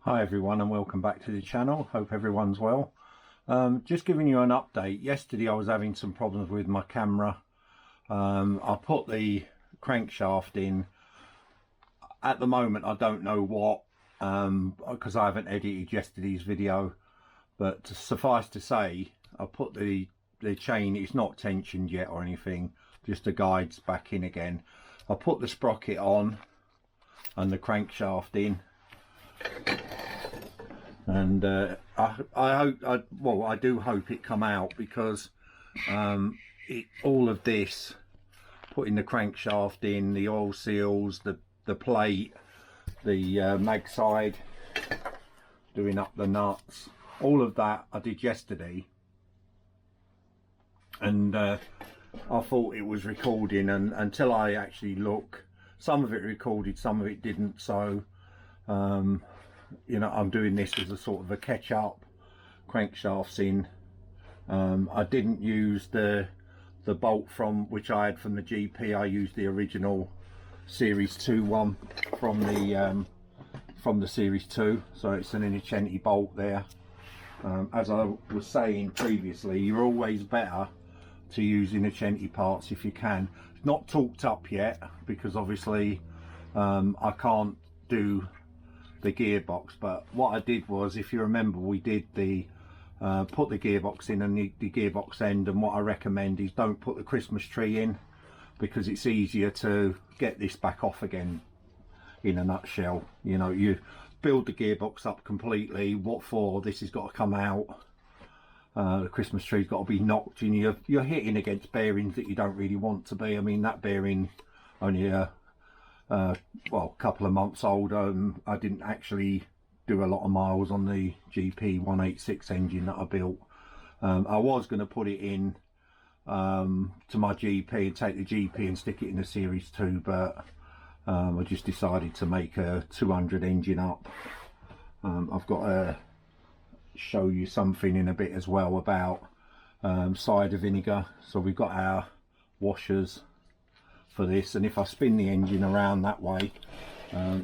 Hi everyone and welcome back to the channel. Hope everyone's well. Just giving you an update. Yesterday I was having some problems with my camera. I put the crankshaft in. At the moment I don't know what, because I haven't edited yesterday's video, but to suffice to say, I put the chain, it's not tensioned yet or anything, just the guides back in again. I put the sprocket on and the crankshaft in, and I do hope it come out, because all of this, putting the crankshaft in, the oil seals, the plate, the mag side, doing up the nuts, all of that I did yesterday, and I thought it was recording, and until I actually look, some of it recorded, some of it didn't. So you know, I'm doing this as a sort of a catch up. Crankshafts in. I didn't use the bolt which I had from the GP. I used the original Series 2 one from the Series 2, so it's an Innocenti bolt there. As I was saying previously, you're always better to use Innocenti parts if you can. It's not torqued up yet, because obviously I can't do the gearbox, but what I did was, if you remember, we did the put the gearbox in and the gearbox end, and what I recommend is don't put the Christmas tree in, because it's easier to get this back off again. In a nutshell, you know, you build the gearbox up completely, what for? This has got to come out. The Christmas tree's got to be knocked, and you're hitting against bearings that you don't really want to be. I mean, that bearing only well, a couple of months old. I didn't actually do a lot of miles on the GP 186 engine that I built. I was going to put it in to my GP and take the GP and stick it in the Series 2, but I just decided to make a 200 engine up. I've got to show you something in a bit as well about cider vinegar. So we've got our washers for this, and if I spin the engine around that way,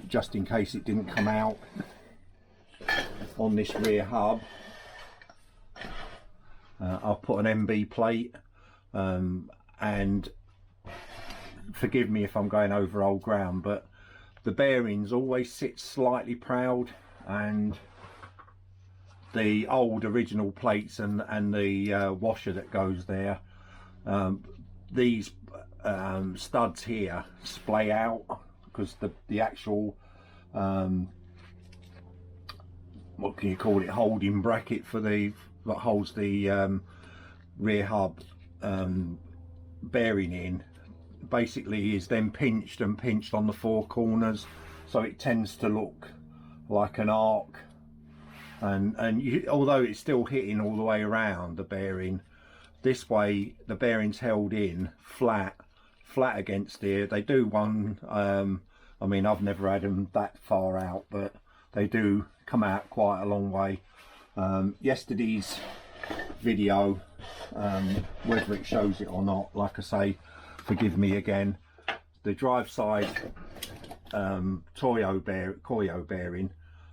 just in case it didn't come out on this rear hub, I'll put an MB plate, and forgive me if I'm going over old ground, but the bearings always sit slightly proud, and the old original plates and the washer that goes there, these studs here splay out, because the actual what can you call it, holding bracket for that holds the rear hub bearing in, basically is then pinched on the four corners, so it tends to look like an arc, and although it's still hitting all the way around the bearing, this way the bearing's held in flat against here. They do one, I mean, I've never had them that far out, but they do come out quite a long way. Yesterday's video, whether it shows it or not, like I say, forgive me again, the drive side Koyo bearing,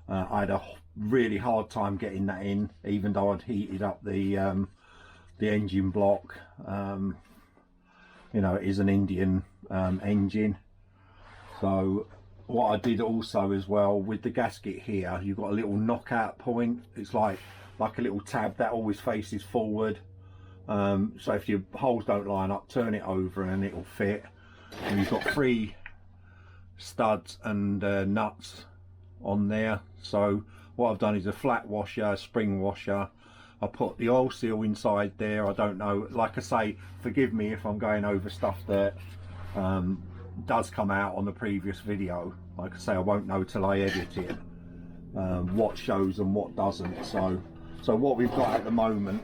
I had a really hard time getting that in, even though I'd heated up the engine block. You know, it is an Indian engine. So what I did also as well, with the gasket here, you've got a little knockout point. It's like a little tab that always faces forward. So if your holes don't line up, turn it over and it'll fit. And you've got 3 studs and nuts on there. So what I've done is a flat washer, a spring washer. I put the oil seal inside there. I don't know, like I say, forgive me if I'm going over stuff that does come out on the previous video. Like I say, I won't know till I edit it what shows and what doesn't. So what we've got at the moment,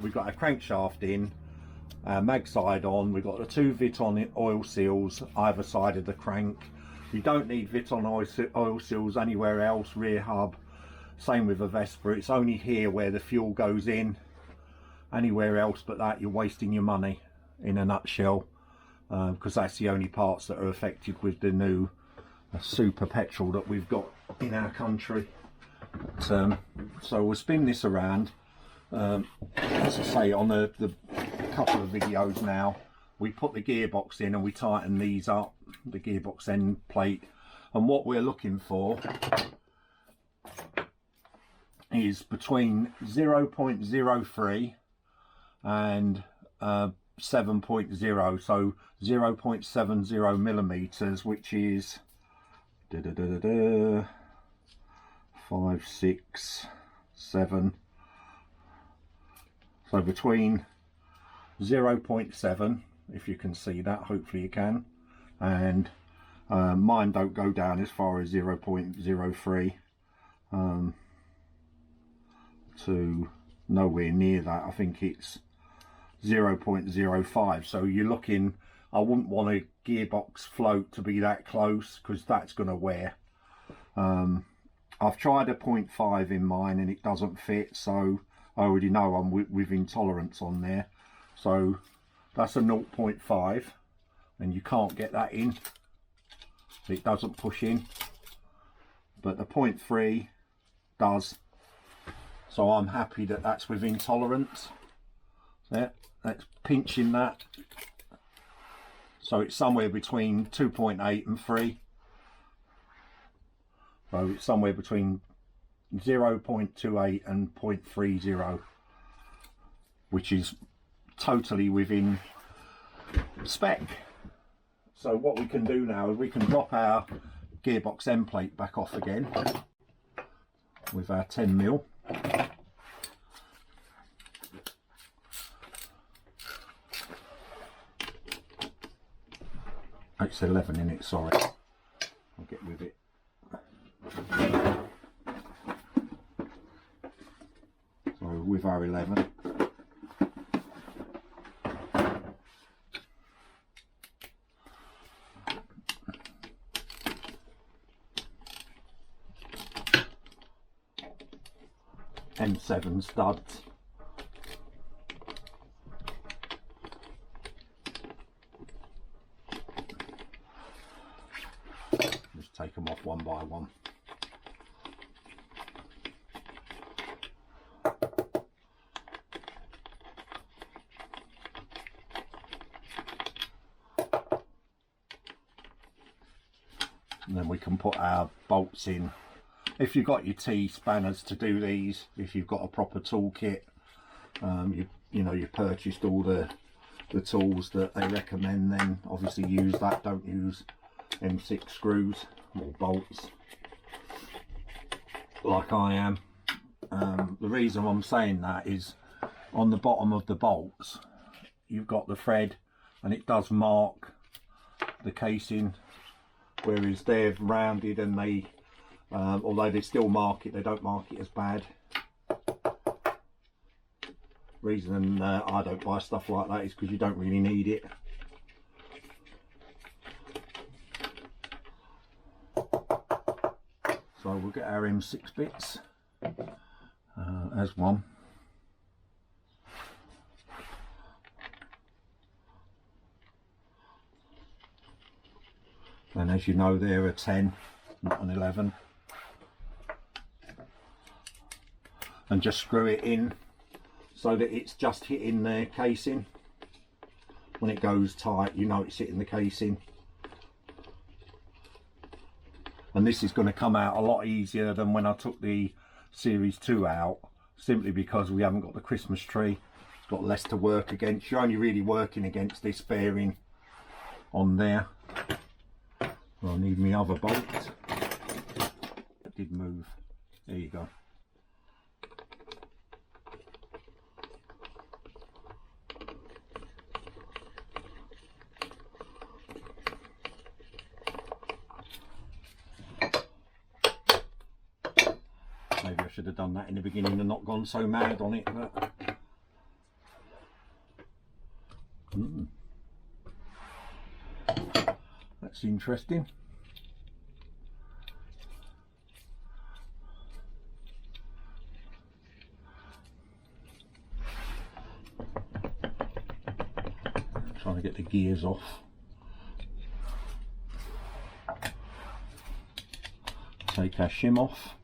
we've got a crankshaft in, mag side on, we've got the 2 Viton oil seals either side of the crank. You don't need Viton oil seals anywhere else, rear hub, same with a Vespa. It's only here where the fuel goes in. Anywhere else but that, you're wasting your money, in a nutshell, because that's the only parts that are affected with the new super petrol that we've got in our country. So we'll spin this around. As I say, on the couple of videos now, we put the gearbox in and we tighten these up, the gearbox end plate, and what we're looking for is between 0.03 and 7.0, so 0.70 millimeters, which is 5, 6, 7. So between 0.7, if you can see that, hopefully you can, and mine don't go down as far as 0.03 to nowhere near that. I think it's 0.05. So you're looking, I wouldn't want a gearbox float to be that close because that's going to wear. I've tried a 0.5 in mine and it doesn't fit, so I already know I'm with intolerance on there. So that's a 0.5 and you can't get that in, it doesn't push in, but the 0.3 does. So I'm happy that that's within tolerance. Yeah, that's pinching that. So it's somewhere between 2.8 and 3. So it's somewhere between 0.28 and 0.30, which is totally within spec. So what we can do now is we can drop our gearbox end plate back off again with our 10mm. It's 11 in it, sorry. I'll get with it. So with our 11. M7 studs. Just take them off one by one. And then we can put our bolts in. If you've got your T spanners to do these, if you've got a proper toolkit, you know you've purchased all the tools that they recommend, then obviously use that. Don't use M6 screws or bolts like I am. The reason I'm saying that is on the bottom of the bolts you've got the thread and it does mark the casing, whereas they're rounded and they although they still mark it, they don't mark it as bad. Reason I don't buy stuff like that is because you don't really need it. So we'll get our M6 bits as one. And as you know, they're a 10, not an 11. And just screw it in so that it's just hitting the casing. When it goes tight, you know it's hitting the casing. And this is going to come out a lot easier than when I took the Series 2 out, simply because we haven't got the Christmas tree. It's got less to work against. You're only really working against this bearing on there. I'll need my other bolt. It did move. There you go. Maybe I should have done that in the beginning and not gone so mad on it, but that's interesting. Trying to get the gears off. Take our shim off.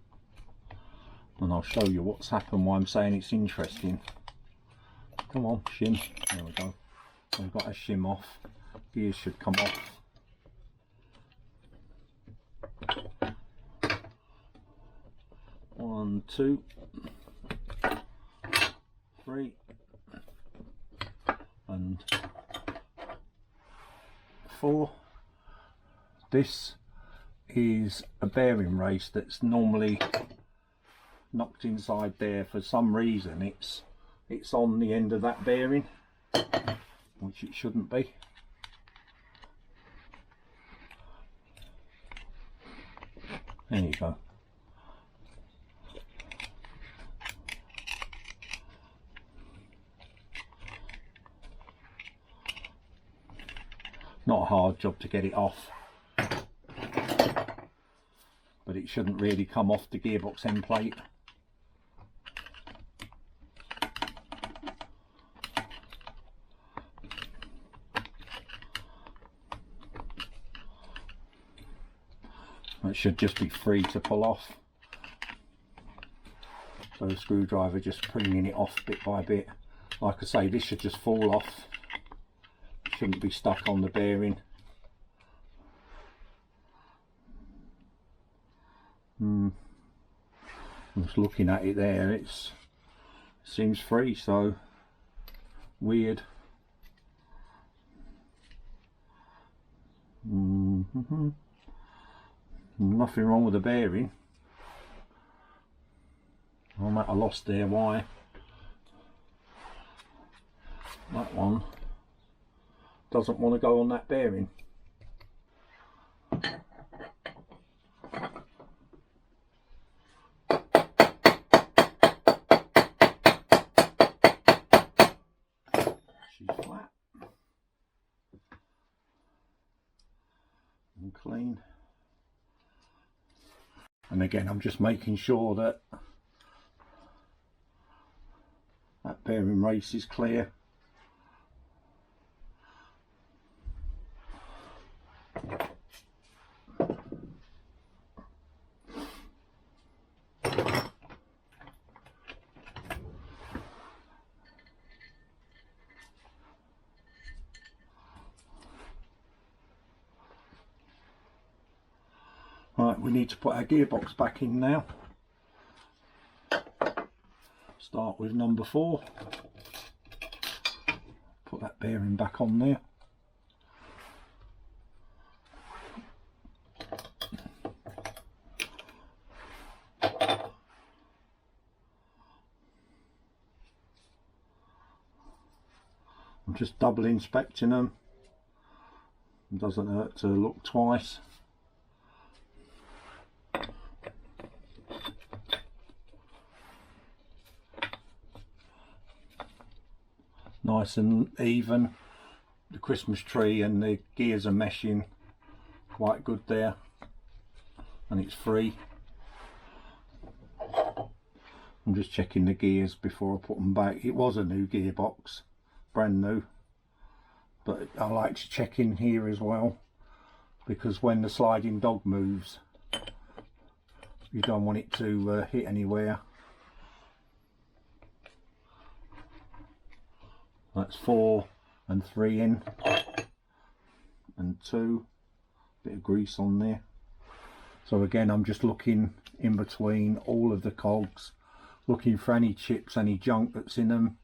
and I'll show you what's happened, why I'm saying it's interesting. Come on, shim. There we go. We've got a shim off. Gears should come off. One, two, three, and four. This is a bearing race that's normally knocked inside there. For some reason it's on the end of that bearing, which it shouldn't be. There you go. Not a hard job to get it off, but it shouldn't really come off the gearbox end plate. It should just be free to pull off. So the screwdriver just bringing it off bit by bit. Like I say, this should just fall off. Shouldn't be stuck on the bearing. I'm just looking at it there, it seems free, so weird. Nothing wrong with the bearing. I'm at a loss there why that one doesn't want to go on that bearing. She's flat and clean. And again, I'm just making sure that that bearing race is clear. Right, we need to put our gearbox back in now. Start with number 4. Put that bearing back on there. I'm just double inspecting them. It doesn't hurt to look twice. Nice and even. The Christmas tree and the gears are meshing quite good there, and it's free. I'm just checking the gears before I put them back. It was a new gearbox, brand new, but I like to check in here as well, because when the sliding dog moves you don't want it to hit anywhere. That's 4 and 3 in, and 2, bit of grease on there. So again, I'm just looking in between all of the cogs, looking for any chips, any junk that's in them.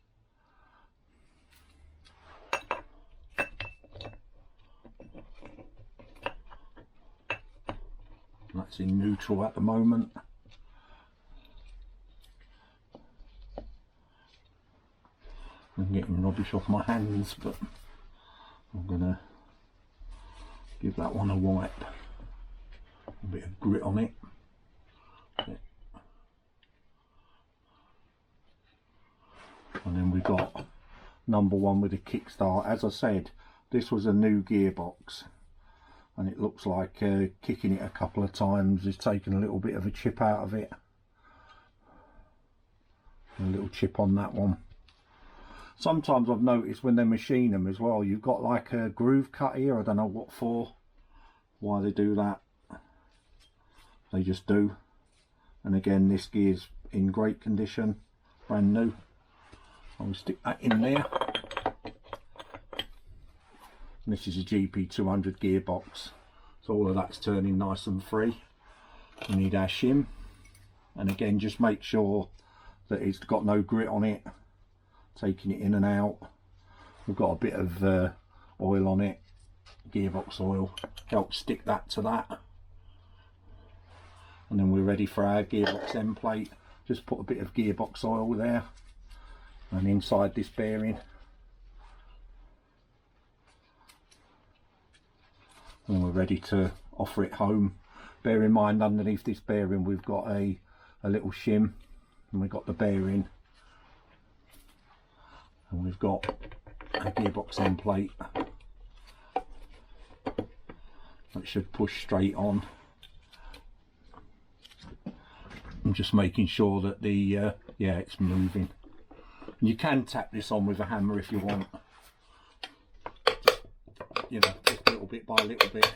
That's in neutral at the moment. I'm getting rubbish off my hands, but I'm gonna give that one a wipe. A bit of grit on it. Yeah. And then we got number 1 with a kickstart. As I said, this was a new gearbox, and it looks like kicking it a couple of times is taking a little bit of a chip out of it. A little chip on that one. Sometimes I've noticed when they machine them as well, you've got like a groove cut here. I don't know what for, why they do that. They just do. And again, this gear's in great condition, brand new. I'll stick that in there. And this is a GP200 gearbox, so all of that's turning nice and free. We need our shim, and again just make sure that it's got no grit on it, taking it in and out. We've got a bit of oil on it, gearbox oil, help stick that to that, and then we're ready for our gearbox end plate. Just put a bit of gearbox oil there and inside this bearing, and we're ready to offer it home. Bear in mind, underneath this bearing we've got a little shim, and we've got the bearing, and we've got a gearbox end plate that should push straight on. I'm just making sure that the yeah, it's moving. You can tap this on with a hammer if you want, you know, just little bit by little bit.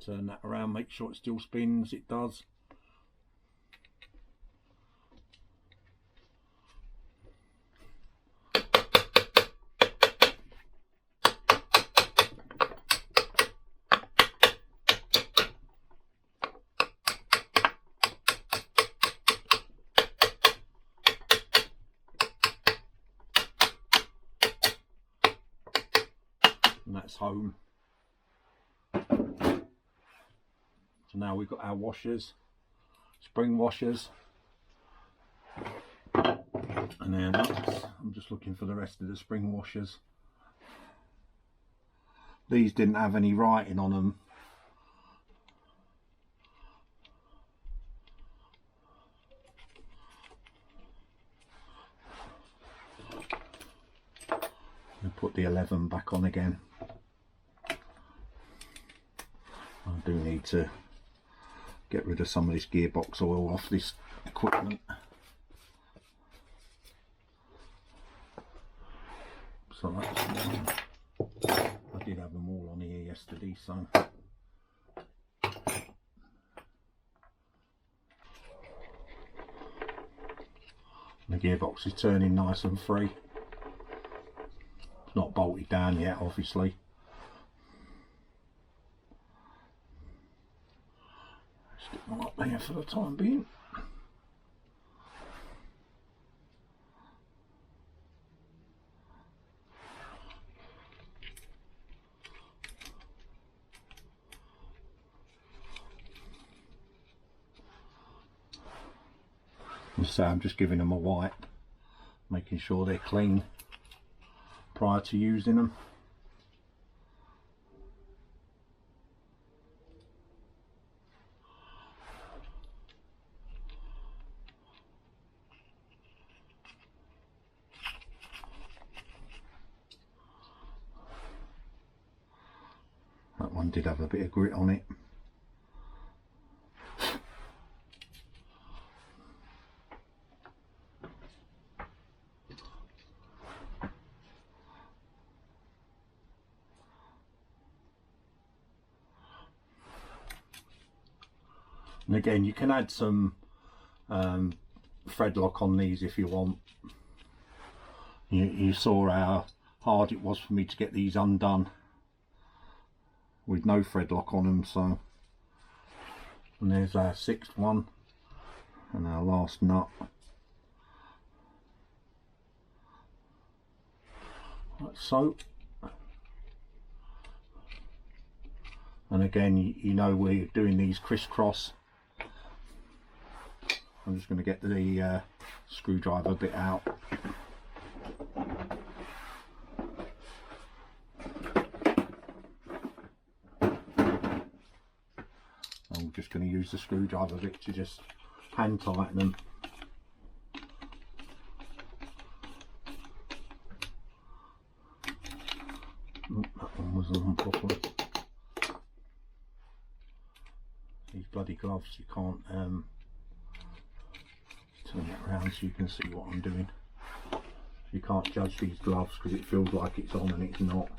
Turn that around, make sure it still spins. It does. And that's home. So now we've got our washers, spring washers, and then I'm just looking for the rest of the spring washers. These didn't have any writing on them. I'll put the 11 back on again. I do need to get rid of some of this gearbox oil off this equipment. So that's one. I did have them all on here yesterday, so the gearbox is turning nice and free. It's not bolted down yet, obviously. Stick them up there for the time being. So I'm just giving them a wipe, making sure they're clean prior to using them. That one did have a bit of grit on it. And again, you can add some thread lock on these if you want. You saw how hard it was for me to get these undone with no thread lock on them. So, and there's our 6th one and our last nut. Like so. And again, you know, we're doing these crisscross. I'm just going to get the screwdriver bit out. I'm just going to use the screwdriver bit to just hand tighten them. That one was on properly. These bloody gloves, you can't turn that around so you can see what I'm doing. You can't judge these gloves because it feels like it's on and it's not.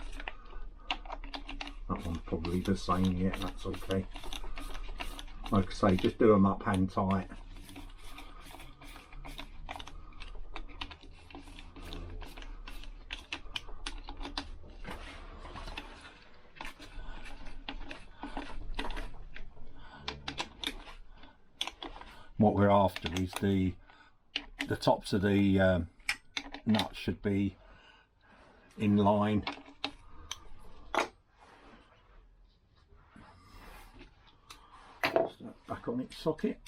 That one's probably the same yet, that's okay. Like I say, just do them up hand tight. What we're after is the tops of the nuts should be in line. Back on its socket.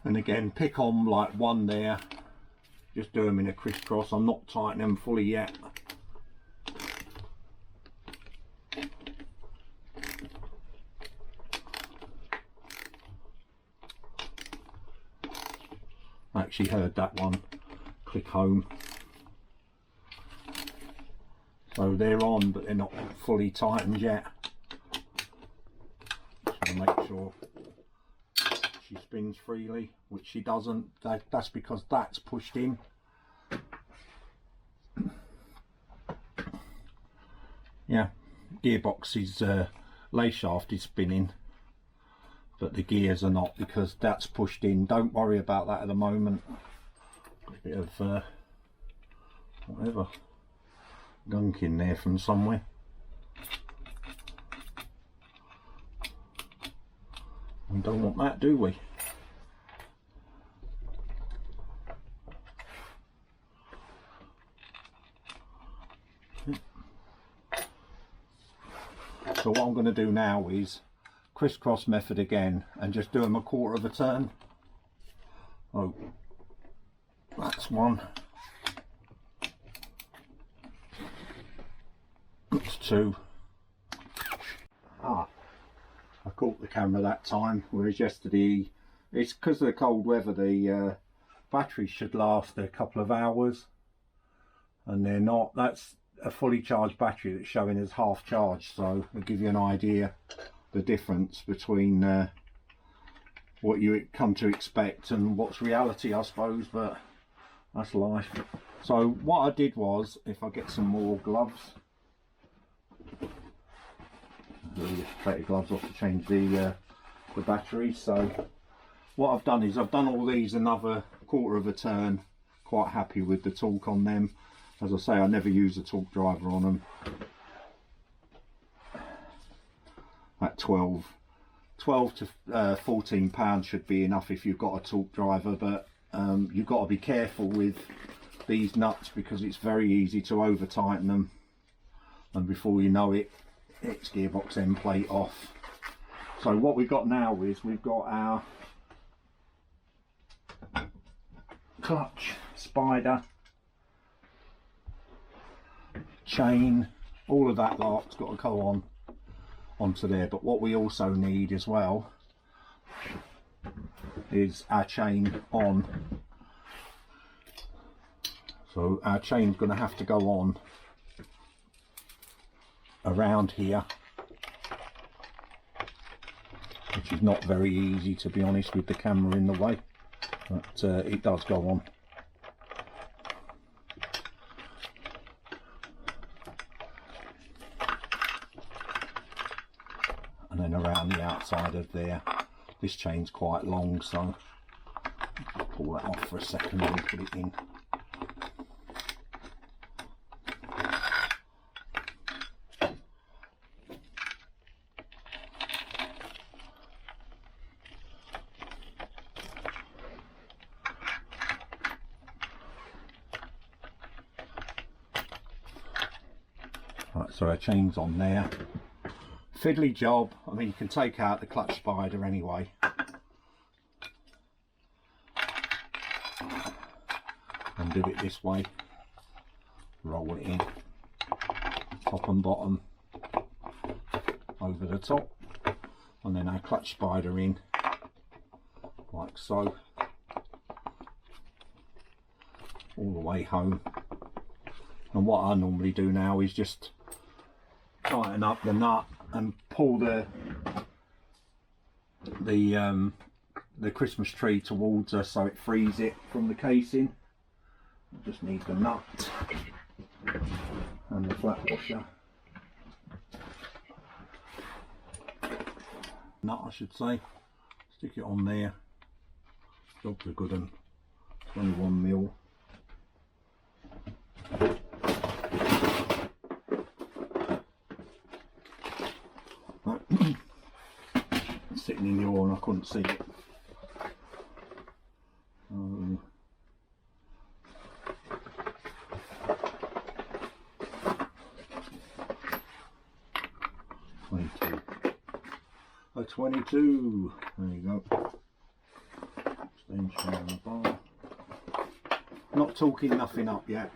And again, pick on like one there, just do them in a crisscross. I'm not tightening them fully yet. I actually heard that one click home. So they're on, but they're not fully tightened yet. Just want to make sure she spins freely, which she doesn't. That's because that's pushed in. Yeah, gearbox's lay shaft is spinning, but the gears are not because that's pushed in. Don't worry about that at the moment. A bit of whatever gunk in there from somewhere. We don't want that, do we? So what I'm going to do now is crisscross method again and just do them a quarter of a turn. Oh, that's one. That's two. I caught the camera that time, whereas yesterday, it's because of the cold weather, the batteries should last a couple of hours and they're not. That's a fully charged battery that's showing as half charged, so it'll give you an idea the difference between what you come to expect and what's reality, I suppose, but that's life. So what I did was, if I get some more gloves, take the gloves off to change the battery. So what I've done is I've done all these another quarter of a turn. Quite happy with the torque on them. As I say, I never use a torque driver on them. At 12 to 14 pounds should be enough if you've got a torque driver, but you've got to be careful with these nuts because it's very easy to over tighten them, and before you know it, it's gearbox end plate off. So what we've got now is we've got our clutch, spider, chain, all of that lot's got to go on onto there. But what we also need as well is our chain on. So our chain's going to have to go on around here, which is not very easy, to be honest, with the camera in the way, but it does go on. And then around the outside of there, this chain's quite long, so I'll pull that off for a second and put it in. Right, so our chain's on there. Fiddly job. I mean, you can take out the clutch spider anyway. And do it this way. Roll it in. Top and bottom. Over the top. And then our clutch spider in. Like so. All the way home. And what I normally do now is just tighten up the nut and pull the the Christmas tree towards us so it frees it from the casing. Just need the nut and the flat washer. Nut, I should say. Stick it on there. Job's a good one. 21 mil. Sitting in your, and I couldn't see it. 22. A 22. There you go. Extension on the bar. Not talking nothing up yet.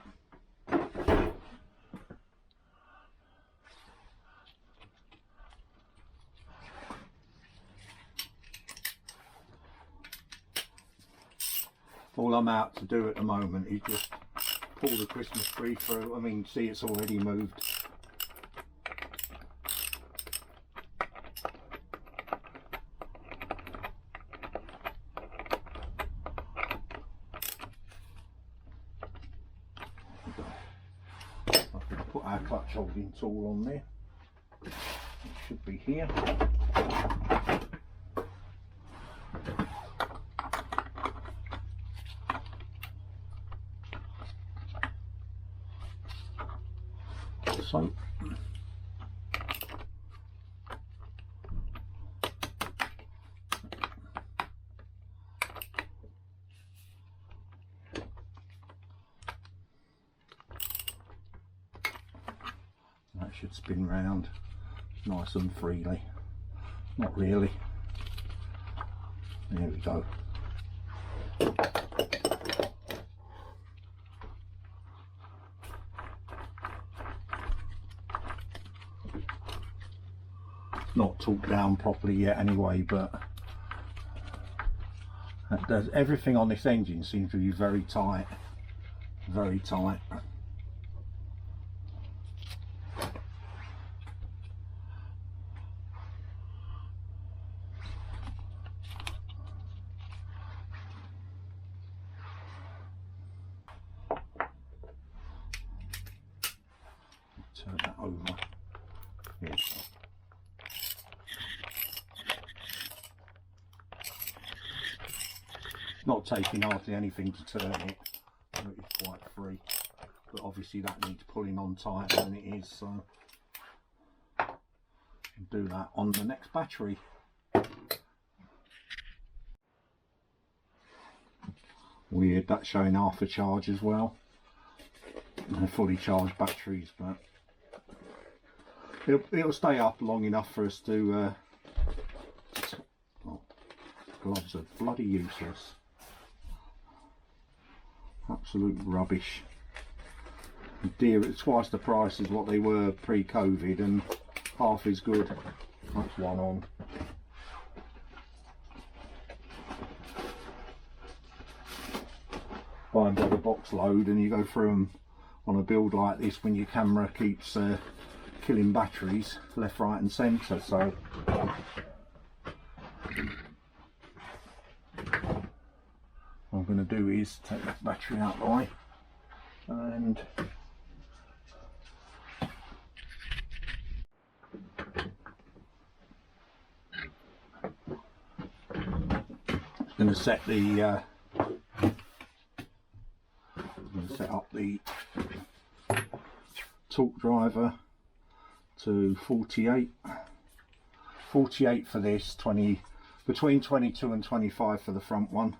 All I'm out to do at the moment is just pull the Christmas tree through. I mean, see, it's already moved. I can put our clutch holding tool on there. It should be here. So that should spin round nice and freely. Not really. There we go. Not torqued down properly yet anyway, but that does, everything on this engine seems to be very tight, very tight. Turn that over. Here we go. Not taking hardly anything to turn it, so it's quite free, but obviously that needs pulling on tighter than it is, so I'll do that on the next battery. Weird, that's showing half a charge as well. They're fully charged batteries, but it'll stay up long enough for us to oh, gloves are bloody useless. Absolute rubbish. Dear, it's twice the price as what they were pre-COVID and half as good. That's one on. Buy them by the box load and you go through them on a build like this when your camera keeps killing batteries left, right and centre. So what I'm going to do is take that battery out of the way and going to set the set up the torque driver to 48 for this, 20 between 22 and 25 for the front one.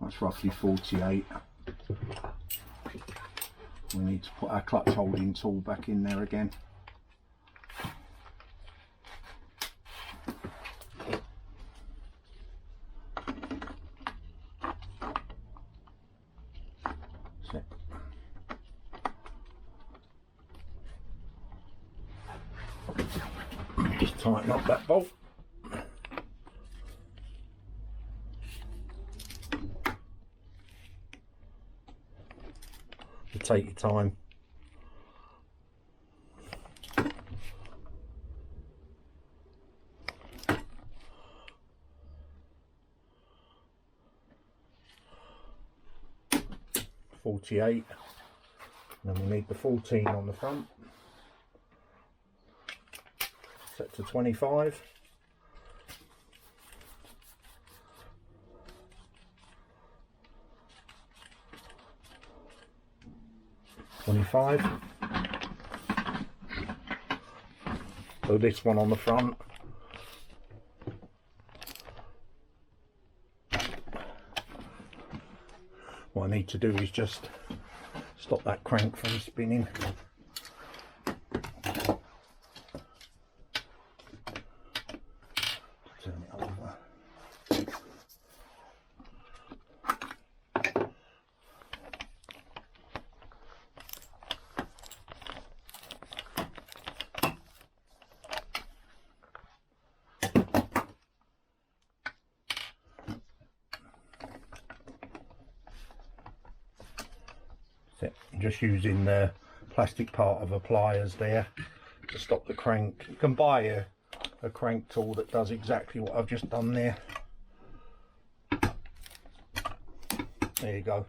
That's roughly 48. We need to put our clutch holding tool back in there again. Just tighten up that bolt. Take your time. 48, and then we need the 14 on the front, set to 25, so this one on the front, what I need to do is just stop that crank from spinning. Turn it over. Just using the plastic part of a pliers there to stop the crank. You can buy a crank tool that does exactly what I've just done there. There you go.